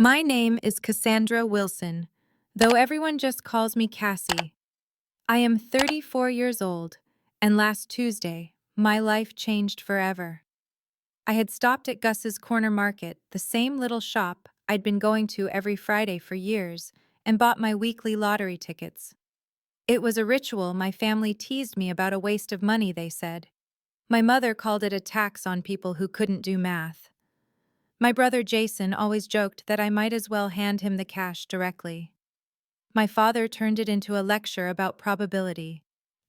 My name is Cassandra Wilson, though everyone just calls me Cassie. I am 34 years old, and last Tuesday, my life changed forever. I had stopped at Gus's Corner Market, the same little shop I'd been going to every Friday for years, and bought my weekly lottery tickets. It was a ritual my family teased me about a waste of money, they said. My mother called it a tax on people who couldn't do math. My brother Jason always joked that I might as well hand him the cash directly. My father turned it into a lecture about probability,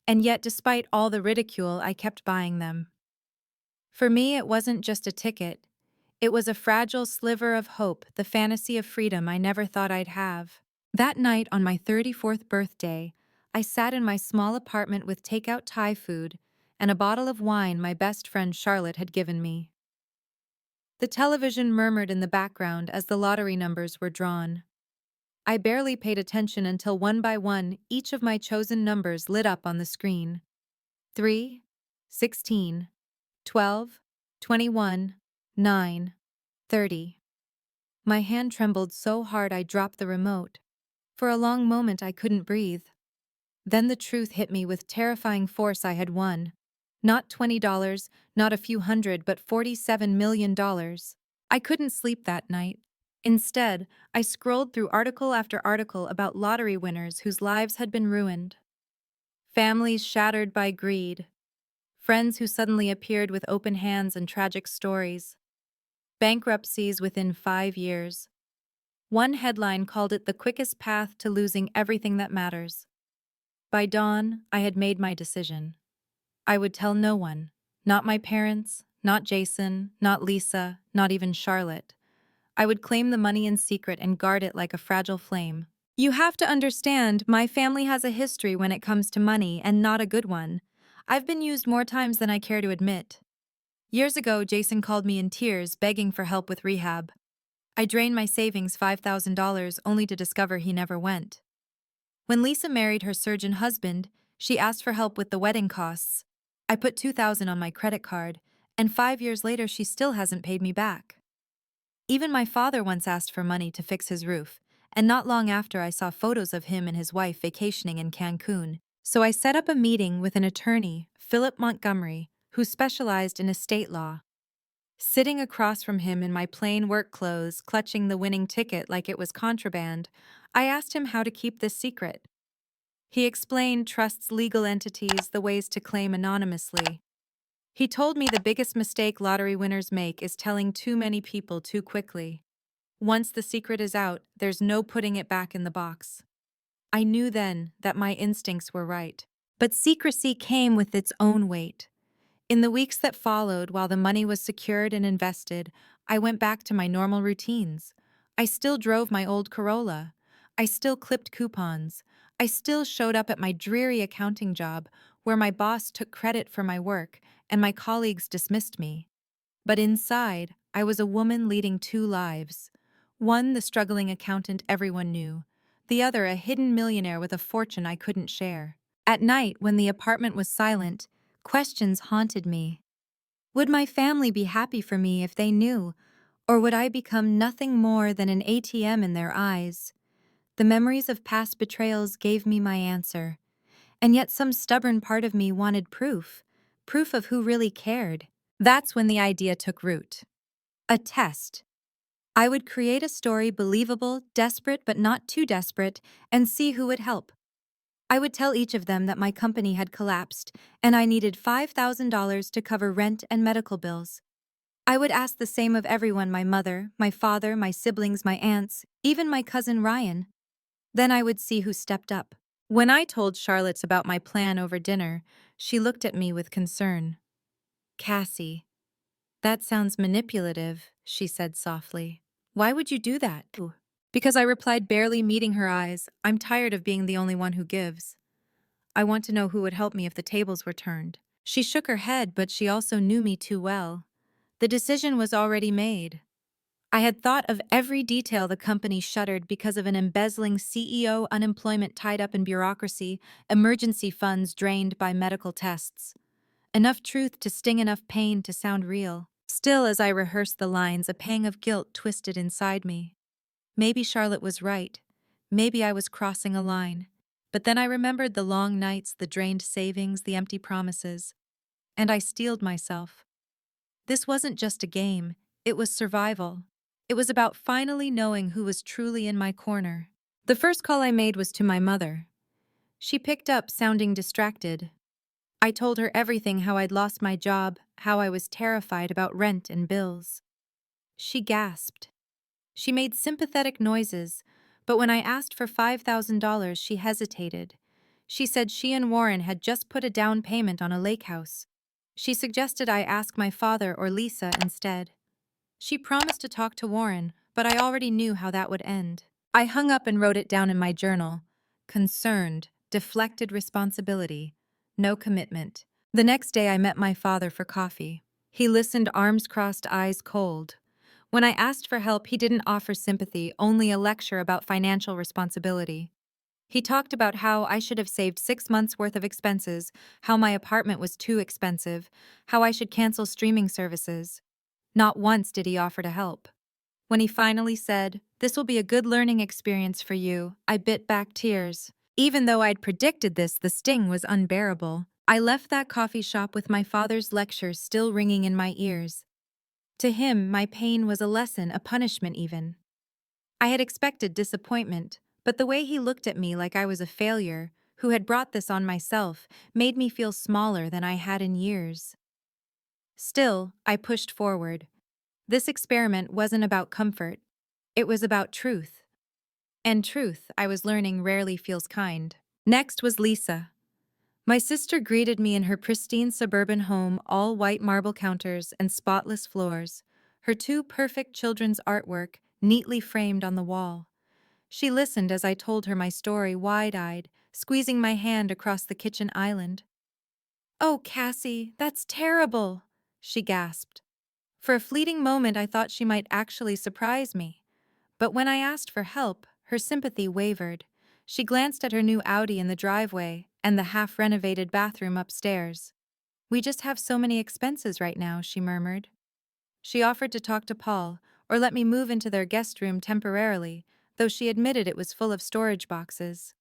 and yet despite all the ridicule, I kept buying them. For me, it wasn't just a ticket. It was a fragile sliver of hope, the fantasy of freedom I never thought I'd have. That night on my 34th birthday, I sat in my small apartment with takeout Thai food and a bottle of wine my best friend Charlotte had given me. The television murmured in the background as the lottery numbers were drawn. I barely paid attention until one by one each of my chosen numbers lit up on the screen. 3, 16, 12, 21, 9, 30. My hand trembled so hard I dropped the remote. For a long moment I couldn't breathe. Then the truth hit me with terrifying force. I had won. Not $20, not a few hundred, but $47 million. I couldn't sleep that night. Instead, I scrolled through article after article about lottery winners whose lives had been ruined. Families shattered by greed. Friends who suddenly appeared with open hands and tragic stories. Bankruptcies within 5 years. One headline called it the quickest path to losing everything that matters. By dawn, I had made my decision. I would tell no one. Not my parents, not Jason, not Lisa, not even Charlotte. I would claim the money in secret and guard it like a fragile flame. You have to understand, my family has a history when it comes to money, and not a good one. I've been used more times than I care to admit. Years ago, Jason called me in tears, begging for help with rehab. I drained my savings $5,000 only to discover he never went. When Lisa married her surgeon husband, she asked for help with the wedding costs. I put $2,000 on my credit card, and 5 years later she still hasn't paid me back. Even my father once asked for money to fix his roof, and not long after I saw photos of him and his wife vacationing in Cancun. So I set up a meeting with an attorney, Philip Montgomery, who specialized in estate law. Sitting across from him in my plain work clothes, clutching the winning ticket like it was contraband, I asked him how to keep this secret. He explained trusts, legal entities, the ways to claim anonymously. He told me the biggest mistake lottery winners make is telling too many people too quickly. Once the secret is out, there's no putting it back in the box. I knew then that my instincts were right. But secrecy came with its own weight. In the weeks that followed, while the money was secured and invested, I went back to my normal routines. I still drove my old Corolla. I still clipped coupons. I still showed up at my dreary accounting job, where my boss took credit for my work and my colleagues dismissed me. But inside, I was a woman leading two lives. One, the struggling accountant everyone knew. The other, a hidden millionaire with a fortune I couldn't share. At night, when the apartment was silent, questions haunted me. Would my family be happy for me if they knew, or would I become nothing more than an ATM in their eyes? The memories of past betrayals gave me my answer, and yet some stubborn part of me wanted proof of who really cared. That's when the idea took root. A test. I would create a story believable, desperate but not too desperate, and see who would help. I would tell each of them that my company had collapsed and I needed $5,000 to cover rent and medical bills. I would ask the same of everyone: my mother, my father, my siblings, my aunts, even my cousin Ryan. Then I would see who stepped up. When I told Charlotte about my plan over dinner, she looked at me with concern. "Cassie, that sounds manipulative," she said softly. "Why would you do that?" Because I replied, barely meeting her eyes, "I'm tired of being the only one who gives. I want to know who would help me if the tables were turned." She shook her head, but she also knew me too well. The decision was already made. I had thought of every detail: the company shuttered because of an embezzling CEO, unemployment tied up in bureaucracy, emergency funds drained by medical tests. Enough truth to sting, enough pain to sound real. Still, as I rehearsed the lines, a pang of guilt twisted inside me. Maybe Charlotte was right. Maybe I was crossing a line. But then I remembered the long nights, the drained savings, the empty promises. And I steeled myself. This wasn't just a game, it was survival. It was about finally knowing who was truly in my corner. The first call I made was to my mother. She picked up, sounding distracted. I told her everything: how I'd lost my job, how I was terrified about rent and bills. She gasped. She made sympathetic noises, but when I asked for $5,000, she hesitated. She said she and Warren had just put a down payment on a lake house. She suggested I ask my father or Lisa instead. She promised to talk to Warren, but I already knew how that would end. I hung up and wrote it down in my journal. Concerned, deflected responsibility, no commitment. The next day I met my father for coffee. He listened, arms crossed, eyes cold. When I asked for help, he didn't offer sympathy, only a lecture about financial responsibility. He talked about how I should have saved 6 months' worth of expenses, how my apartment was too expensive, how I should cancel streaming services. Not once did he offer to help. When he finally said, "This will be a good learning experience for you," I bit back tears. Even though I'd predicted this, the sting was unbearable. I left that coffee shop with my father's lecture still ringing in my ears. To him, my pain was a lesson, a punishment even. I had expected disappointment, but the way he looked at me like I was a failure, who had brought this on myself, made me feel smaller than I had in years. Still, I pushed forward. This experiment wasn't about comfort. It was about truth. And truth, I was learning, rarely feels kind. Next was Lisa. My sister greeted me in her pristine suburban home, all white marble counters and spotless floors, her two perfect children's artwork neatly framed on the wall. She listened as I told her my story, wide-eyed, squeezing my hand across the kitchen island. "Oh, Cassie, that's terrible," she gasped. For a fleeting moment I thought she might actually surprise me. But when I asked for help, her sympathy wavered. She glanced at her new Audi in the driveway and the half-renovated bathroom upstairs. "We just have so many expenses right now," she murmured. She offered to talk to Paul, or let me move into their guest room temporarily, though she admitted it was full of storage boxes.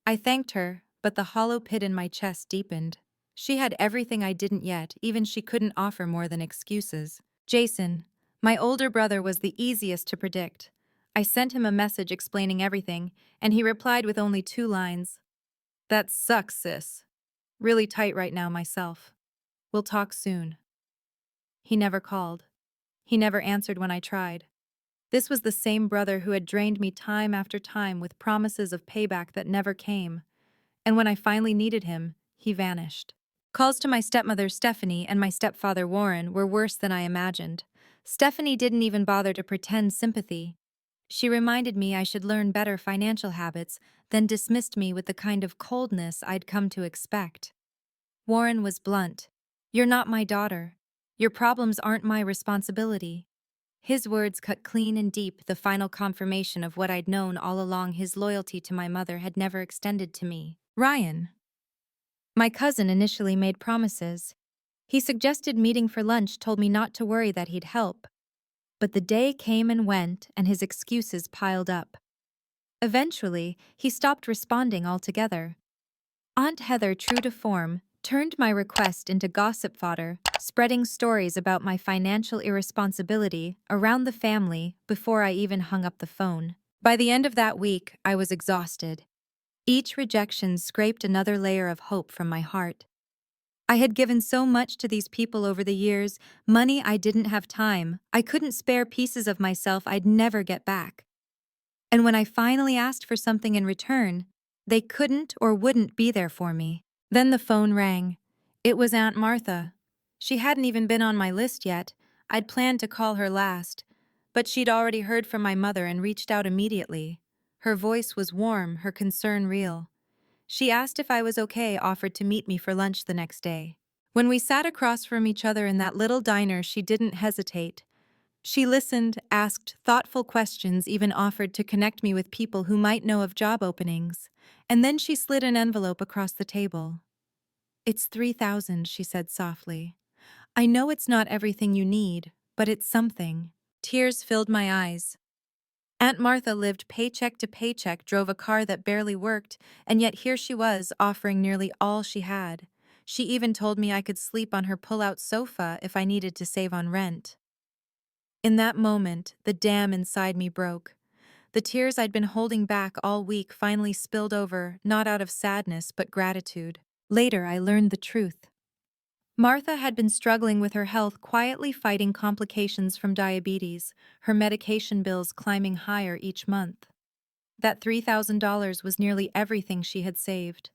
I thanked her, but the hollow pit in my chest deepened. She had everything I didn't yet, even she couldn't offer more than excuses. Jason, my older brother, was the easiest to predict. I sent him a message explaining everything, and he replied with only 2 lines. "That sucks, sis. Really tight right now myself. We'll talk soon." He never called. He never answered when I tried. This was the same brother who had drained me time after time with promises of payback that never came. And when I finally needed him, he vanished. Calls to my stepmother Stephanie and my stepfather Warren were worse than I imagined. Stephanie didn't even bother to pretend sympathy. She reminded me I should learn better financial habits, then dismissed me with the kind of coldness I'd come to expect. Warren was blunt. "You're not my daughter. Your problems aren't my responsibility." His words cut clean and deep, the final confirmation of what I'd known all along: his loyalty to my mother had never extended to me. Ryan, my cousin, initially made promises. He suggested meeting for lunch, told me not to worry, that he'd help. But the day came and went, and his excuses piled up. Eventually, he stopped responding altogether. Aunt Heather, true to form, turned my request into gossip fodder, spreading stories about my financial irresponsibility around the family before I even hung up the phone. By the end of that week, I was exhausted. Each rejection scraped another layer of hope from my heart. I had given so much to these people over the years, money I didn't have time. I couldn't spare pieces of myself I'd never get back. And when I finally asked for something in return, they couldn't or wouldn't be there for me. Then the phone rang. It was Aunt Martha. She hadn't even been on my list yet. I'd planned to call her last, but she'd already heard from my mother and reached out immediately. Her voice was warm, her concern real. She asked if I was okay, offered to meet me for lunch the next day. When we sat across from each other in that little diner, she didn't hesitate. She listened, asked thoughtful questions, even offered to connect me with people who might know of job openings. And then she slid an envelope across the table. "It's 3,000, she said softly. "I know it's not everything you need, but it's something." Tears filled my eyes. Aunt Martha lived paycheck to paycheck, drove a car that barely worked, and yet here she was, offering nearly all she had. She even told me I could sleep on her pull-out sofa if I needed to save on rent. In that moment, the dam inside me broke. The tears I'd been holding back all week finally spilled over, not out of sadness but gratitude. Later, I learned the truth. Martha had been struggling with her health, quietly fighting complications from diabetes, her medication bills climbing higher each month. That $3,000 was nearly everything she had saved.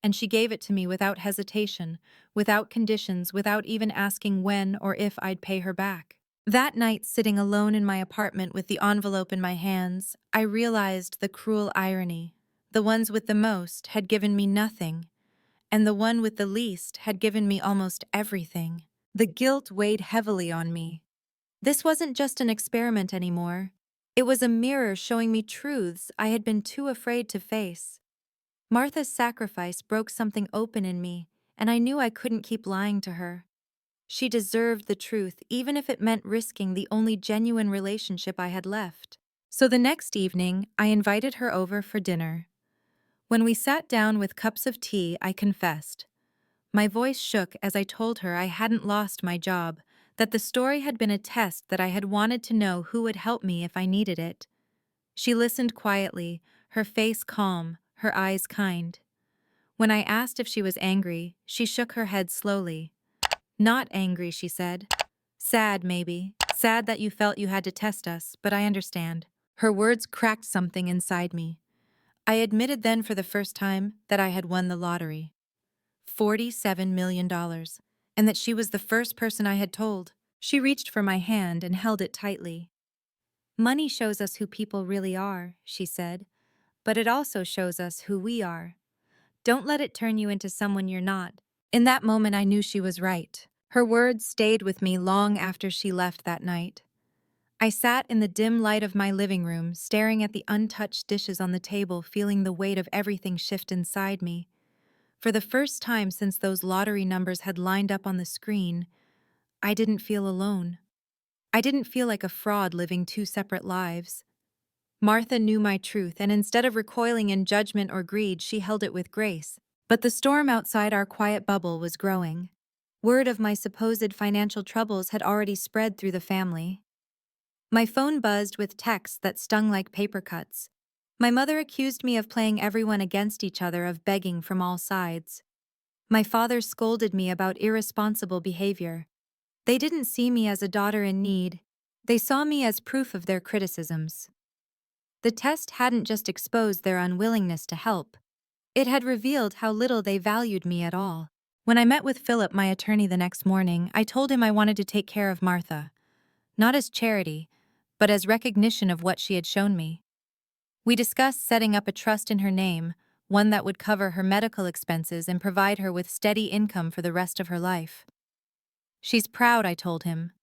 And she gave it to me without hesitation, without conditions, without even asking when or if I'd pay her back. That night, sitting alone in my apartment with the envelope in my hands, I realized the cruel irony. The ones with the most had given me nothing, and the one with the least had given me almost everything. The guilt weighed heavily on me. This wasn't just an experiment anymore. It was a mirror showing me truths I had been too afraid to face. Martha's sacrifice broke something open in me, and I knew I couldn't keep lying to her. She deserved the truth, even if it meant risking the only genuine relationship I had left. So the next evening, I invited her over for dinner. When we sat down with cups of tea, I confessed. My voice shook as I told her I hadn't lost my job, that the story had been a test, that I had wanted to know who would help me if I needed it. She listened quietly, her face calm, her eyes kind. When I asked if she was angry, she shook her head slowly. "Not angry," she said. "Sad, maybe. Sad that you felt you had to test us, but I understand." Her words cracked something inside me. I admitted then for the first time that I had won the lottery. $47 million. And that she was the first person I had told. She reached for my hand and held it tightly. "Money shows us who people really are," she said, "but it also shows us who we are. Don't let it turn you into someone you're not." In that moment, I knew she was right. Her words stayed with me long after she left that night. I sat in the dim light of my living room, staring at the untouched dishes on the table, feeling the weight of everything shift inside me. For the first time since those lottery numbers had lined up on the screen, I didn't feel alone. I didn't feel like a fraud living two separate lives. Martha knew my truth, and instead of recoiling in judgment or greed, she held it with grace. But the storm outside our quiet bubble was growing. Word of my supposed financial troubles had already spread through the family. My phone buzzed with texts that stung like paper cuts. My mother accused me of playing everyone against each other, of begging from all sides. My father scolded me about irresponsible behavior. They didn't see me as a daughter in need. They saw me as proof of their criticisms. The test hadn't just exposed their unwillingness to help. It had revealed how little they valued me at all. When I met with Philip, my attorney, the next morning, I told him I wanted to take care of Martha. Not as charity, but as recognition of what she had shown me. We discussed setting up a trust in her name, one that would cover her medical expenses and provide her with steady income for the rest of her life. "She's proud," I told him.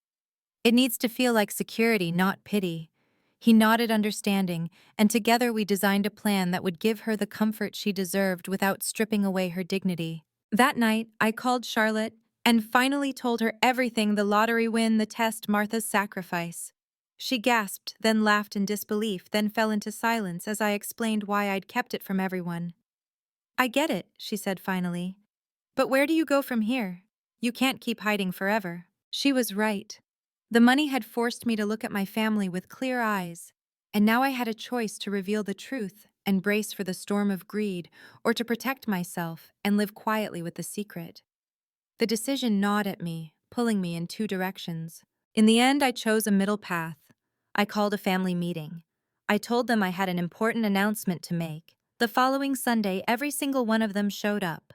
"It needs to feel like security, not pity." He nodded understanding, and together we designed a plan that would give her the comfort she deserved without stripping away her dignity. That night, I called Charlotte and finally told her everything: the lottery win, the test, Martha's sacrifice. She gasped, then laughed in disbelief, then fell into silence as I explained why I'd kept it from everyone. "I get it," she said finally. "But where do you go from here? You can't keep hiding forever." She was right. The money had forced me to look at my family with clear eyes, and now I had a choice: to reveal the truth and brace for the storm of greed, or to protect myself and live quietly with the secret. The decision gnawed at me, pulling me in two directions. In the end, I chose a middle path. I called a family meeting. I told them I had an important announcement to make. The following Sunday, every single one of them showed up.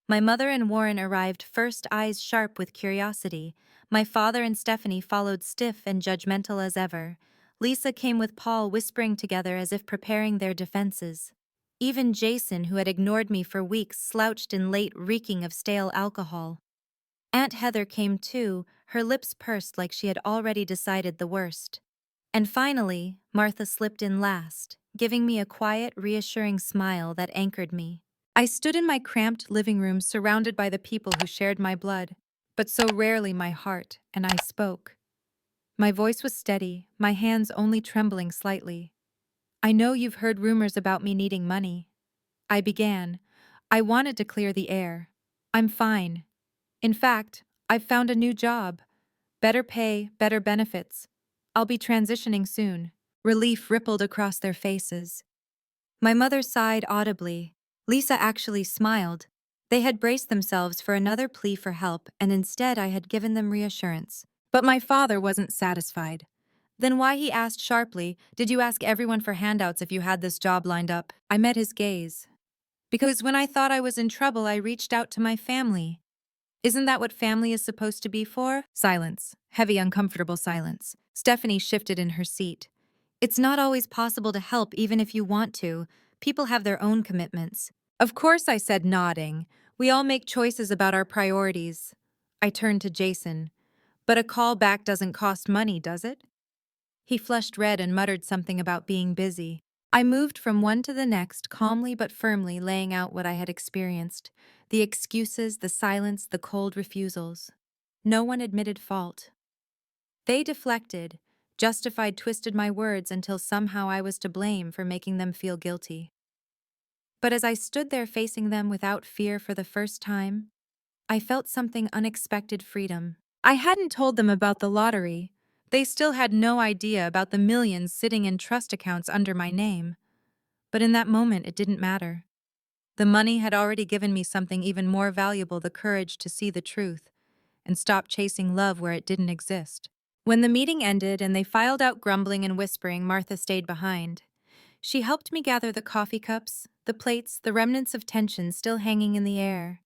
My mother and Warren arrived first, eyes sharp with curiosity. My father and Stephanie followed, stiff and judgmental as ever. Lisa came with Paul, whispering together as if preparing their defenses. Even Jason, who had ignored me for weeks, slouched in late, reeking of stale alcohol. Aunt Heather came too, her lips pursed like she had already decided the worst. And finally, Martha slipped in last, giving me a quiet, reassuring smile that anchored me. I stood in my cramped living room, surrounded by the people who shared my blood, but so rarely my heart, and I spoke. My voice was steady, my hands only trembling slightly. I know you've heard rumors about me needing money. I began. I wanted to clear the air. I'm fine. In fact, I've found a new job. Better pay, better benefits. I'll be transitioning soon. Relief rippled across their faces. My mother sighed audibly. Lisa actually smiled. They had braced themselves for another plea for help, and instead I had given them reassurance. But my father wasn't satisfied. Then why, he asked sharply, did you ask everyone for handouts if you had this job lined up? I met his gaze. Because when I thought I was in trouble, I reached out to my family. Isn't that what family is supposed to be for? Silence. Heavy, uncomfortable silence. Stephanie shifted in her seat. It's not always possible to help even if you want to. People have their own commitments. Of course, I said, nodding. We all make choices about our priorities. I turned to Jason. But a call back doesn't cost money, does it? He flushed red and muttered something about being busy. I moved from one to the next, calmly but firmly laying out what I had experienced. The excuses, the silence, the cold refusals. No one admitted fault. They deflected, justified, twisted my words until somehow I was to blame for making them feel guilty. But as I stood there facing them without fear for the first time, I felt something unexpected: freedom. I hadn't told them about the lottery. They still had no idea about the millions sitting in trust accounts under my name. But in that moment, it didn't matter. The money had already given me something even more valuable: the courage to see the truth and stop chasing love where it didn't exist. When the meeting ended and they filed out grumbling and whispering, Martha stayed behind. She helped me gather the coffee cups, the plates, the remnants of tension still hanging in the air.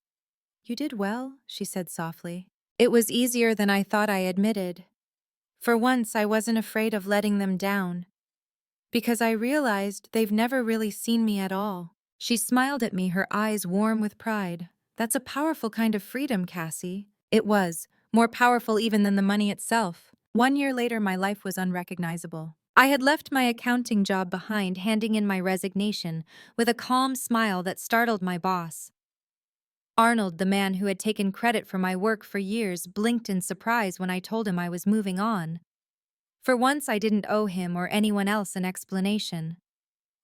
You did well, she said softly. It was easier than I thought, I admitted. For once, I wasn't afraid of letting them down, because I realized they've never really seen me at all. She smiled at me, her eyes warm with pride. That's a powerful kind of freedom, Cassie. It was, more powerful even than the money itself. 1 year later, my life was unrecognizable. I had left my accounting job behind, handing in my resignation, with a calm smile that startled my boss. Arnold, the man who had taken credit for my work for years, blinked in surprise when I told him I was moving on. For once, I didn't owe him or anyone else an explanation.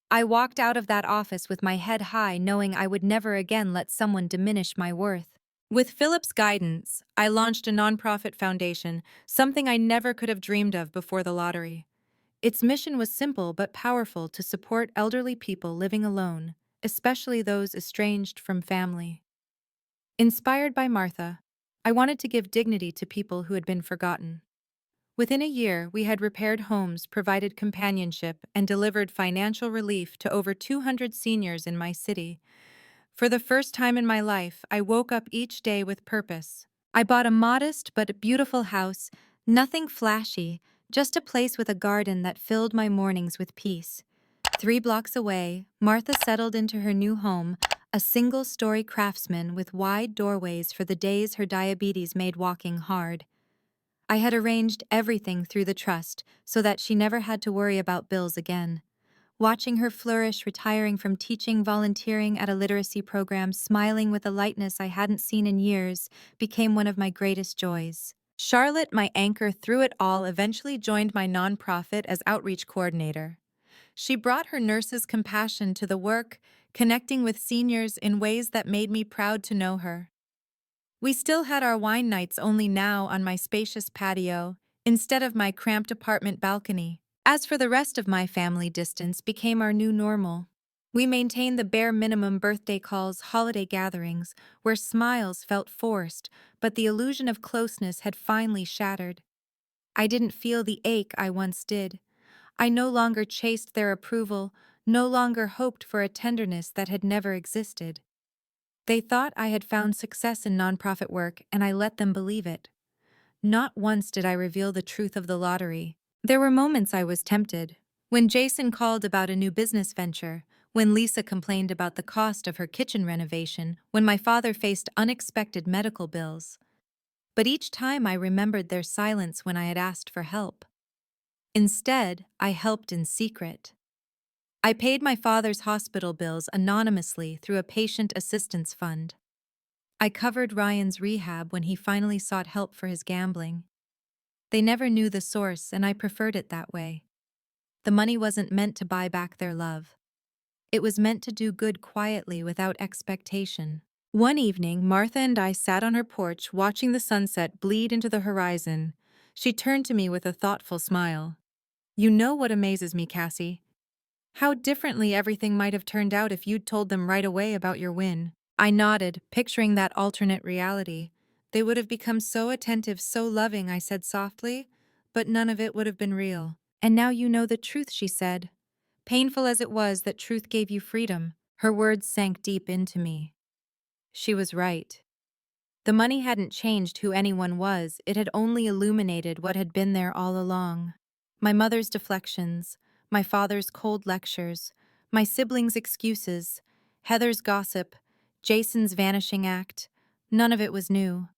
I walked out of that office with my head high, knowing I would never again let someone diminish my worth. With Philip's guidance, I launched a nonprofit foundation, something I never could have dreamed of before the lottery. Its mission was simple but powerful: to support elderly people living alone, especially those estranged from family. Inspired by Martha, I wanted to give dignity to people who had been forgotten. Within a year, we had repaired homes, provided companionship, and delivered financial relief to over 200 seniors in my city. For the first time in my life, I woke up each day with purpose. I bought a modest but beautiful house, nothing flashy, just a place with a garden that filled my mornings with peace. 3 blocks away, Martha settled into her new home, a single-story craftsman with wide doorways for the days her diabetes made walking hard. I had arranged everything through the trust so that she never had to worry about bills again. Watching her flourish, retiring from teaching, volunteering at a literacy program, smiling with a lightness I hadn't seen in years, became one of my greatest joys. Charlotte, my anchor through it all, eventually joined my nonprofit as outreach coordinator. She brought her nurse's compassion to the work, connecting with seniors in ways that made me proud to know her. We still had our wine nights, only now on my spacious patio, instead of my cramped apartment balcony. As for the rest of my family, distance became our new normal. We maintained the bare minimum: birthday calls, holiday gatherings, where smiles felt forced, but the illusion of closeness had finally shattered. I didn't feel the ache I once did. I no longer chased their approval, no longer hoped for a tenderness that had never existed. They thought I had found success in nonprofit work, and I let them believe it. Not once did I reveal the truth of the lottery. There were moments I was tempted. When Jason called about a new business venture, when Lisa complained about the cost of her kitchen renovation, when my father faced unexpected medical bills. But each time I remembered their silence when I had asked for help. Instead, I helped in secret. I paid my father's hospital bills anonymously through a patient assistance fund. I covered Ryan's rehab when he finally sought help for his gambling. They never knew the source, and I preferred it that way. The money wasn't meant to buy back their love. It was meant to do good quietly without expectation. One evening, Martha and I sat on her porch watching the sunset bleed into the horizon. She turned to me with a thoughtful smile. "You know what amazes me, Cassie? How differently everything might have turned out if you'd told them right away about your win." I nodded, picturing that alternate reality. "They would have become so attentive, so loving," I said softly, "but none of it would have been real." "And now you know the truth," she said. "Painful as it was, that truth gave you freedom." Her words sank deep into me. She was right. The money hadn't changed who anyone was, it had only illuminated what had been there all along. My mother's deflections, my father's cold lectures, my siblings' excuses, Heather's gossip, Jason's vanishing act, none of it was new.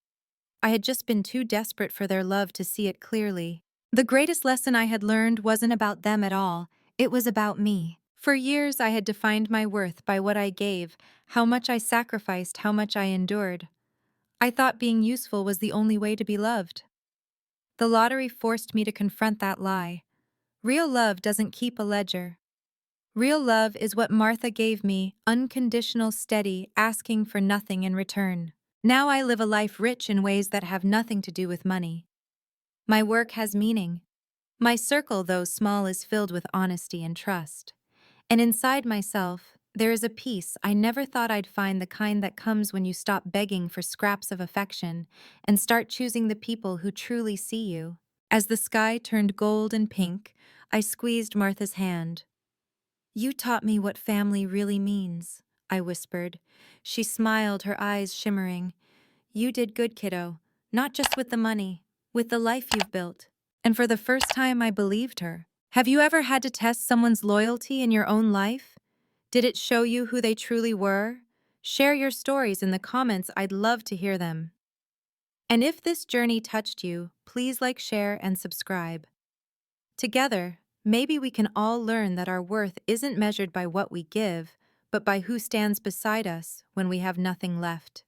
I had just been too desperate for their love to see it clearly. The greatest lesson I had learned wasn't about them at all, it was about me. For years I had defined my worth by what I gave, how much I sacrificed, how much I endured. I thought being useful was the only way to be loved. The lottery forced me to confront that lie. Real love doesn't keep a ledger. Real love is what Martha gave me, unconditional, steady, asking for nothing in return. Now I live a life rich in ways that have nothing to do with money. My work has meaning. My circle, though small, is filled with honesty and trust. And inside myself, there is a peace I never thought I'd find, the kind that comes when you stop begging for scraps of affection and start choosing the people who truly see you. As the sky turned gold and pink, I squeezed Martha's hand. "You taught me what family really means," I whispered. She smiled, her eyes shimmering. "You did good, kiddo. Not just with the money, with the life you've built." And for the first time, I believed her. Have you ever had to test someone's loyalty in your own life? Did it show you who they truly were? Share your stories in the comments, I'd love to hear them. And if this journey touched you, please like, share, and subscribe. Together, maybe we can all learn that our worth isn't measured by what we give, but by who stands beside us when we have nothing left.